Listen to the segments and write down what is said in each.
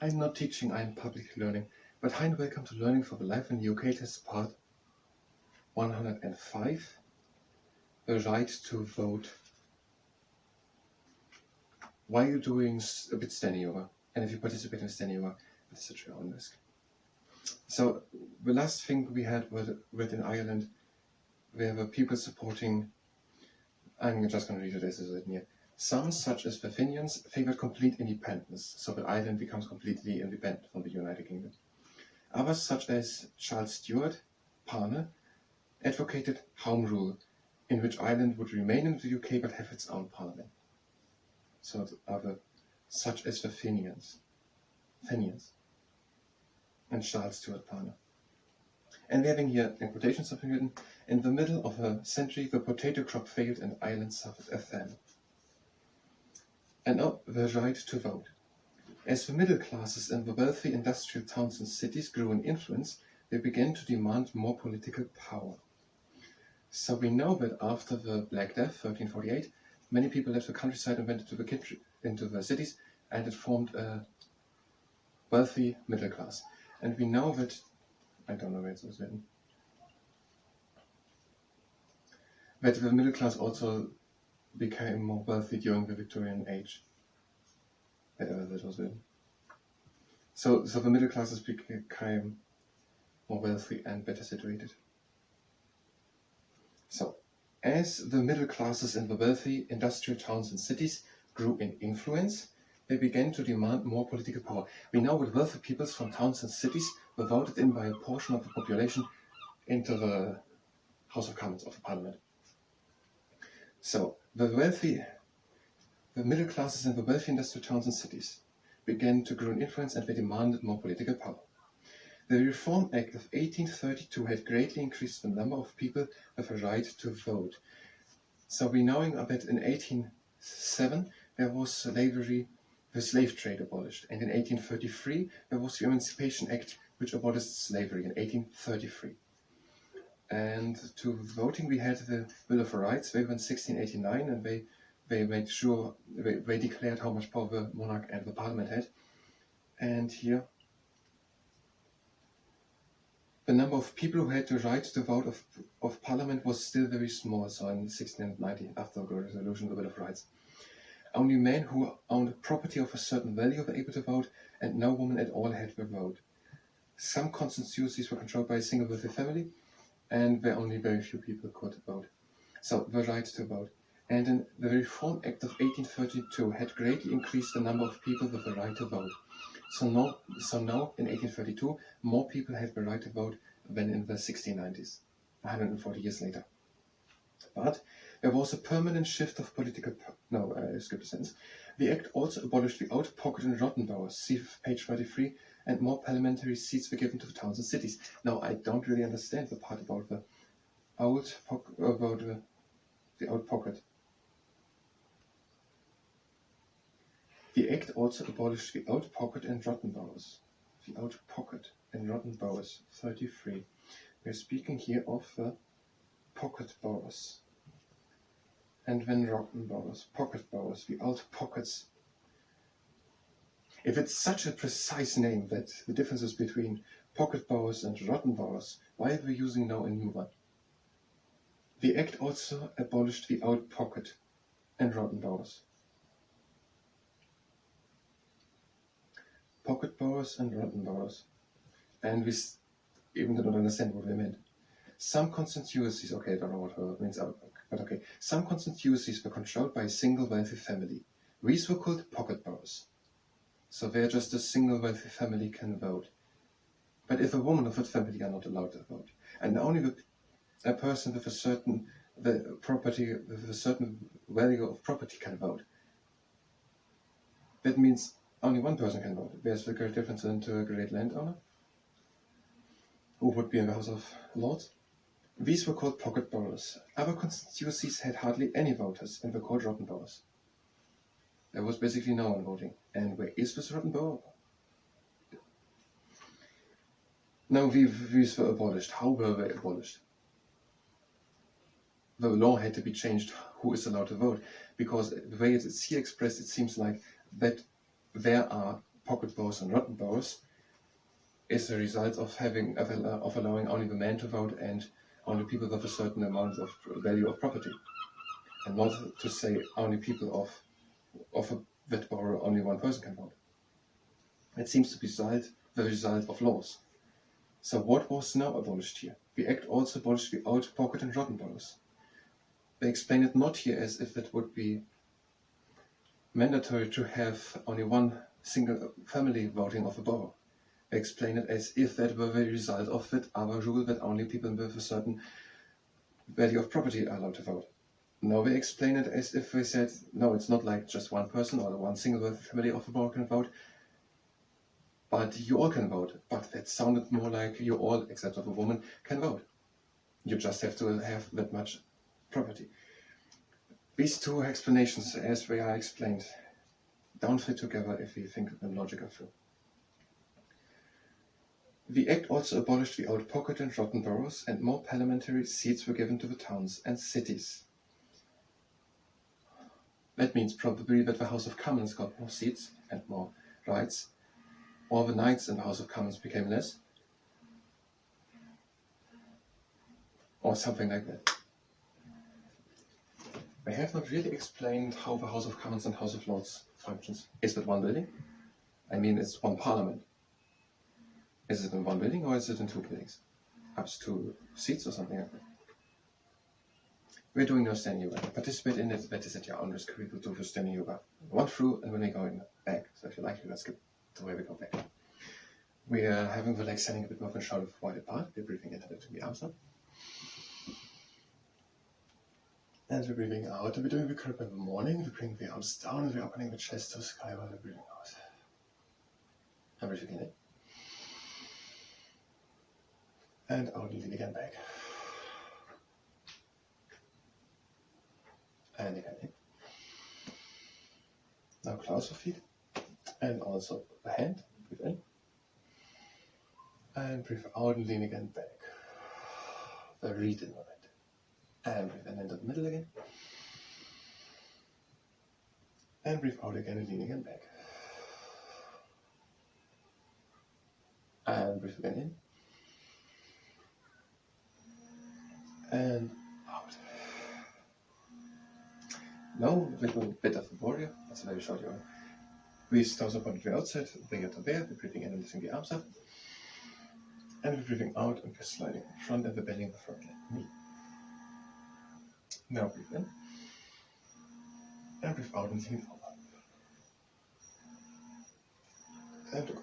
I'm not teaching, I'm public learning. But hi and welcome to Learning for the Life in the UK test part 105, the right to vote. Why are you doing a bit standing over? And if you participate in standing over, it's at your own risk. So the last thing we had with in Ireland, there were people supporting, I'm just going to read it as is written here. Some, such as the Fenians, favoured complete independence, so that Ireland becomes completely independent from the United Kingdom. Others, such as Charles Stewart, Parnell, advocated Home Rule, in which Ireland would remain in the UK but have its own parliament. So other, such as the Fenians, and Charles Stewart Parnell. And we're having here in quotation something written, in the middle of a century the potato crop failed and Ireland suffered a famine. And now the right to vote. As the middle classes and the wealthy industrial towns and cities grew in influence, they began to demand more political power. So we know that after the Black Death, 1348, many people left the countryside and went into the cities, and it formed a wealthy middle class. And we know that, I don't know where it was written, that the middle class also became more wealthy during the Victorian age. Wherever that was written. So the middle classes became more wealthy and better situated. So, as the middle classes in the wealthy industrial towns and cities grew in influence, they began to demand more political power. We know that wealthy peoples from towns and cities were voted in by a portion of the population into the House of Commons of the Parliament. So, the middle classes in the wealthy industrial towns and cities began to grow in influence and they demanded more political power. The Reform Act of 1832 had greatly increased the number of people with a right to vote. So we know that in 1807 there was slavery, the slave trade abolished, and in 1833 there was the Emancipation Act which abolished slavery in 1833. And to voting we had the Bill of Rights, they were in 1689, and they made sure, they declared how much power the monarch and the parliament had. And here, the number of people who had the right to vote of parliament was still very small, so in 1690, after the resolution of the Bill of Rights. Only men who owned property of a certain value were able to vote, and no woman at all had the vote. Some constituencies were controlled by a single wealthy family, and where only very few people could vote. So, the right to vote. And in the Reform Act of 1832 had greatly increased the number of people with the right to vote. So now in 1832, more people had the right to vote than in the 1690s, 140 years later. But there was a permanent shift of political I skipped a sentence. The Act also abolished the out-pocket and rotten boroughs, see page 33, and more parliamentary seats were given to the towns and cities. Now, I don't really understand the part about the out-pocket. The Act also abolished the out-pocket and rotten boroughs. The out-pocket and rotten boroughs, 33. We're speaking here of the pocket boroughs. And then rotten boroughs, pocket boroughs, the out-pockets. If it's such a precise name that the differences between pocket boroughs and rotten boroughs, why are we using now a new one? The Act also abolished the out-pocket and rotten boroughs. Pocket boroughs and rotten boroughs. And we even don't understand what they meant. Some constituencies, okay, I don't know what it means, but okay. Some constituencies were controlled by a single wealthy family. These were called pocket boroughs. So where just a single wealthy family can vote. But if a woman of that family are not allowed to vote, and only a person with a certain value of property can vote, that means only one person can vote. There's the great difference into a great landowner, who would be in the House of Lords. These were called pocket boroughs. Other constituencies had hardly any voters and were called rotten boroughs. There was basically no one voting. And where is this rotten borough? Now these were abolished. How were they abolished? The law had to be changed who is allowed to vote, because the way it is here expressed, it seems like that there are pocket bows and rotten bows is the result of allowing only the men to vote and only people with a certain amount of value of property, and not to say only people of a bit or only one person can vote. It seems to be the result of laws. So what was now abolished here? The Act also abolished the old pocket and rotten boroughs. They explain it not here as if it would be mandatory to have only one single family voting of a borough. They explain it as if that were the result of that other rule that only people with a certain value of property are allowed to vote. Now they explain it as if they said, no, it's not like just one person or one single family of a borough can vote, but you all can vote. But that sounded more like you all, except of a woman, can vote. You just have to have that much property. These two explanations, as they are explained, don't fit together if we think them logical through. The Act also abolished the old pocket and rotten boroughs, and more parliamentary seats were given to the towns and cities. That means probably that the House of Commons got more seats and more rights, or the knights in the House of Commons became less, or something like that. They have not really explained how the House of Commons and House of Lords functions. Is it one building? I mean, it's one parliament. Is it in one building or is it in two buildings? Up to 2 seats or something like that. We're doing no standing yoga. Participate in it, that is at your own risk. We will do the standing yoga. One through and when we go in back. So if you like, let's skip the way we go back. We are having the legs standing a bit more than shoulder wide apart. We're breathing in and lifting the arms up. And we're breathing out. And we're doing the curl in the morning. We bring the arms down and we're opening the chest to the sky while we're breathing out. And breathing in. And out, lean again back. And again in. Now close the feet. And also the hand. Breathe in. And breathe out and lean again back. The read in moment. And breathe in into the middle again. And breathe out again and lean again back. And breathe again in. And out. Now a little bit of a warrior. That's a very short yoga. We toes up on the outside, bring it to there. We're breathing in and lifting the arms up. And we're breathing out and we're sliding in front and we're bending the front leg. Now breathe in. And breathe out and lean over. And go.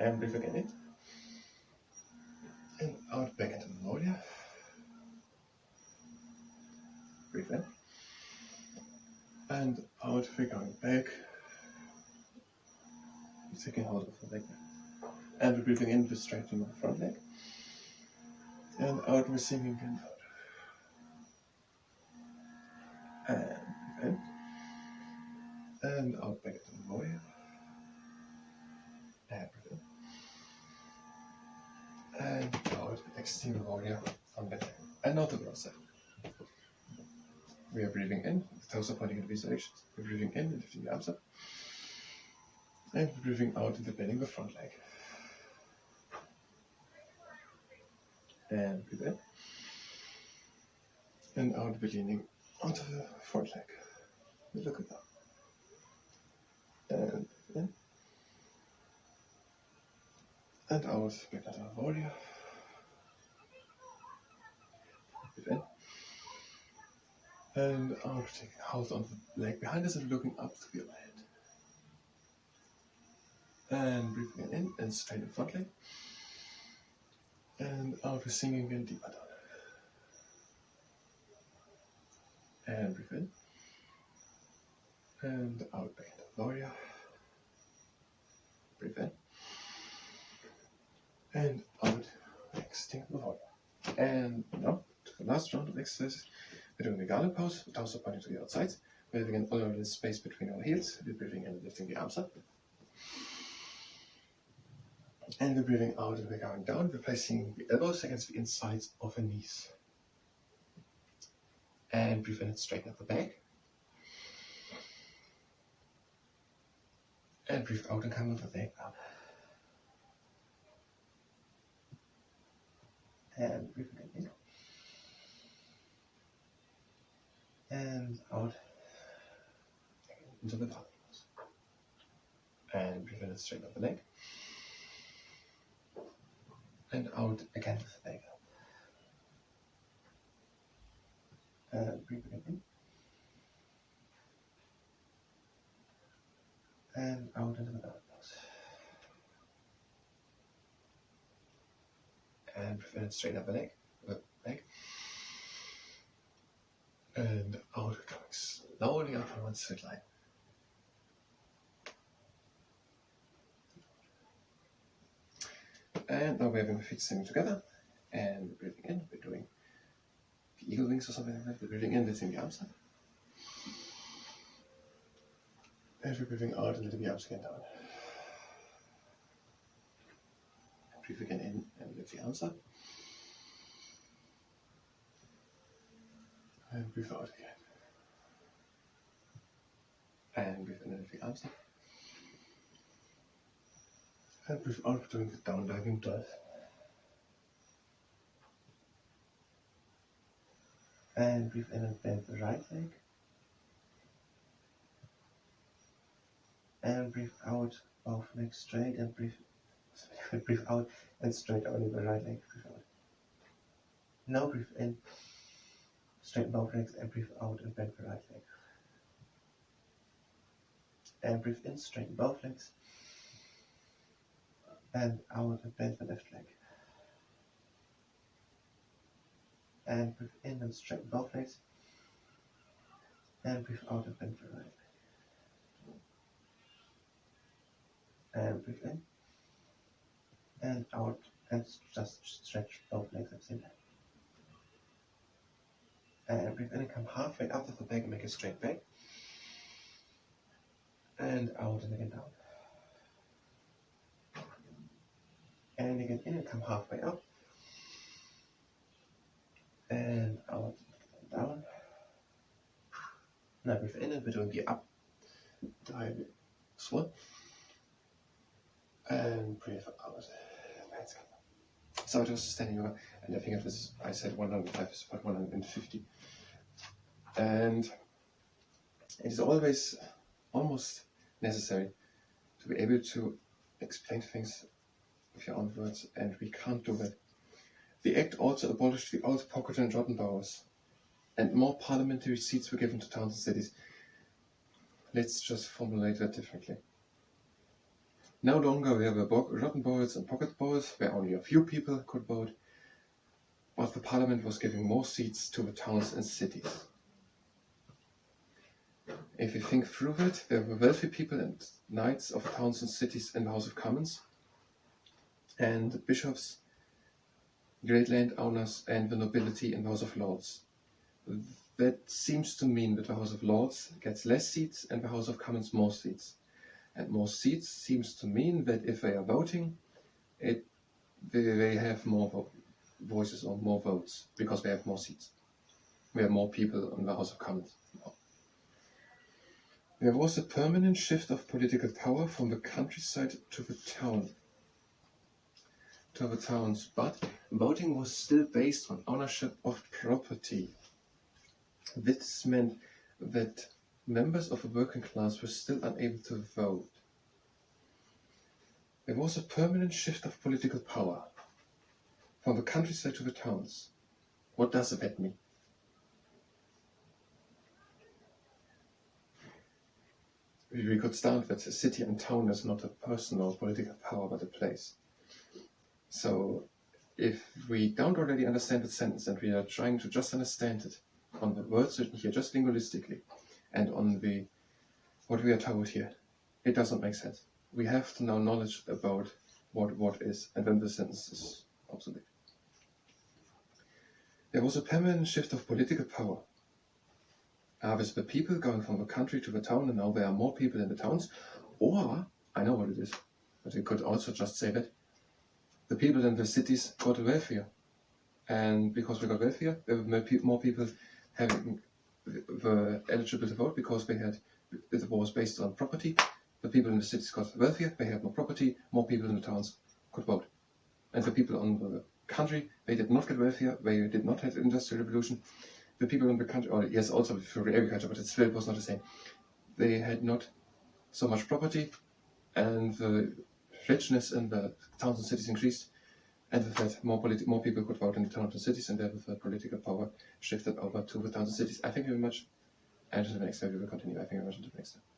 And breathe again in. And out back into the warrior. Breathe in. And out, we're going back. Taking hold of the leg. And we're breathing in, we're straightening the front leg. And out, we're sinking and out. And breathe in. And out back into the warrior. And breathe in. And out, extend the warrior from that leg. And now to the other side. We are breathing in, the toes are pointing in these directions. We're breathing in and lifting the arms up. And we're breathing out and bending the front leg. And breathe in. And out, we're leaning onto the front leg. We look at that. And breathe in. And out, back into the warrior. Breathe in. And out, taking hold on the leg behind us and looking up to the overhead. And breathing in and straight the front leg. And out, we're sinking again deeper down. And breathe in. And out back into the warrior. Breathe in. And out, extend the warrior. And now, to the last round of exercises. We're doing the garland pose, the toes are pointing to the outside. We're breathing in all over the space between our heels. We're breathing in and lifting the arms up. And we're breathing out and we're going down. We're placing the elbows against the insides of the knees. And breathe in and straighten up the back. And breathe out and come with the leg up. And breathe in. And out into the pelvis. And breathe in and straighten up the leg. And out again with the leg up. And breathe in. And out into the pelvis. And breathe in and straighten up the leg. And out, coming slowly up on one straight line. And now we're having the feet standing together. And breathing in, we're doing the eagle wings or something like that. We're breathing in, lifting the arms up. And we're breathing out and letting the arms again down. And breathe again in and lift the arms up. And breathe out again. And breathe in and lift the arms up. And breathe out, doing the down diving dive. And breathe in and bend the right leg. And breathe out, both legs straight, and breathe out and straight only the right leg. Breathe out. Now breathe in, straighten both legs, and breathe out and bend the right leg. And breathe in, straighten both legs. And out and bend the left leg. And breathe in and straighten both legs. And breathe out and bend the right leg. And breathe in. And out and just stretch both legs at the same time. And breathe in and come halfway up to the back and make a straight back. And out and again down. And again in and come halfway up. And out and down. Now breathe in and we're doing the up dive swan. And breathe out. So I was standing over, and I think it was, I said 105 is about 150. And it is always almost necessary to be able to explain things with your own words, and we can't do that. The Act also abolished the old pocket and rotten boroughs, and more parliamentary seats were given to towns and cities. Let's just formulate that differently. No longer there were rotten boroughs and pocket boroughs where only a few people could vote, but the parliament was giving more seats to the towns and cities. If you think through it, there were wealthy people and knights of towns and cities in the House of Commons, and bishops, great landowners, and the nobility in the House of Lords. That seems to mean that the House of Lords gets less seats and the House of Commons more seats. And more seats seems to mean that if they are voting, they have more voices or more votes because they have more seats. We have more people in the House of Commons. There was a permanent shift of political power from the countryside to the towns, but voting was still based on ownership of property. This meant that members of the working class were still unable to vote. There was a permanent shift of political power from the countryside to the towns. What does that mean? We could start that a city and town is not a personal political power but a place. So if we don't already understand the sentence and we are trying to just understand it on the words written here, just linguistically, and on what we are told here, it doesn't make sense. We have to know knowledge about what is, and then the sentence is obsolete. There was a permanent shift of political power. With the people going from the country to the town, and now there are more people in the towns, or, I know what it is, but we could also just say that the people in the cities got wealthier. And because we got wealthier, there were more people were eligible to vote because it was based on property, the people in the cities got wealthier, they had more property, more people in the towns could vote. And the people on the country, they did not get wealthier, they did not have the industrial revolution. The people in the country, or yes, also for agriculture, but it still was not the same. They had not so much property, and the richness in the towns and cities increased, and with that more people could vote in the towns and cities, and therefore the political power shifted over to the towns and cities. I thank you very much, and until the next time we will continue. I thank you very much, until the next time.